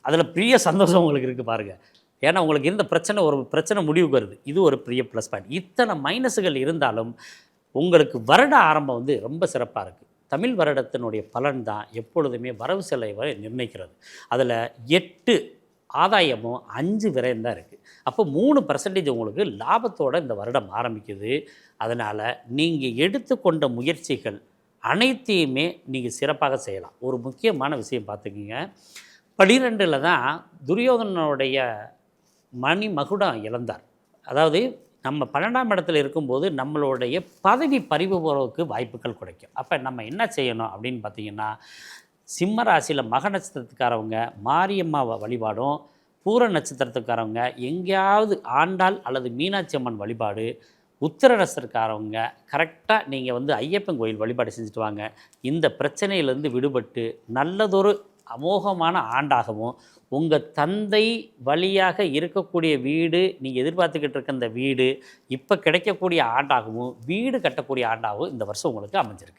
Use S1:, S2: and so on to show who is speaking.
S1: அதில் பெரிய சந்தோஷம் உங்களுக்கு இருக்குது பாருங்கள். ஏன்னா உங்களுக்கு இருந்த ஒரு பிரச்சனை முடிவுக்கு வருது. இது ஒரு பெரிய ப்ளஸ் பாயிண்ட். இத்தனை மைனஸுகள் இருந்தாலும் உங்களுக்கு வருட ஆரம்பம் வந்து ரொம்ப சிறப்பாக இருக்குது. தமிழ் வருடத்தினுடைய பலன் தான் எப்பொழுதுமே வரவு செலவை நிர்ணயிக்கிறது. அதில் 8 ஆதாயமும் 5 விரயம் தான் இருக்குது. அப்போ 3% உங்களுக்கு லாபத்தோடு இந்த வருடம் ஆரம்பிக்குது. அதனால் நீங்கள் எடுத்துக்கொண்ட முயற்சிகள் அனைத்தையுமே நீங்கள் சிறப்பாக செய்யலாம். ஒரு முக்கியமான விஷயம் பார்த்துக்கிங்க, 12ல் தான் துரியோதனனுடைய மகுடம் இழந்தார். அதாவது நம்ம 12ஆம் இடத்துல இருக்கும்போது நம்மளுடைய பதவி பறிவு போகிறதுக்கு வாய்ப்புகள் கிடைக்கும். அப்போ நம்ம என்ன செய்யணும் அப்படின்னு பார்த்தீங்கன்னா, சிம்ம ராசியில் மக நட்சத்திரத்துக்காரவங்க மாரியம்மா வழிபாடும், பூர நட்சத்திரத்துக்காரவங்க எங்கேயாவது ஆண்டாள் அல்லது மீனாட்சி அம்மன் வழிபாடு, உத்திர நட்சத்திரக்காரவங்க கரெக்டாக நீங்கள் வந்து ஐயப்பன் கோயில் வழிபாடு செஞ்சுட்டு வாங்க. இந்த பிரச்சனையிலேருந்து விடுபட்டு நல்லதொரு அமோகமான ஆண்டாகவும், உங்கள் தந்தை வழியாக இருக்கக்கூடிய வீடு, நீங்கள் எதிர்பார்த்துக்கிட்டு இருக்க இந்த வீடு இப்போ கிடைக்கக்கூடிய ஆண்டாகவும், வீடு கட்டக்கூடிய ஆண்டாகவும் இந்த வருஷம் உங்களுக்கு அமைஞ்சிருக்கு.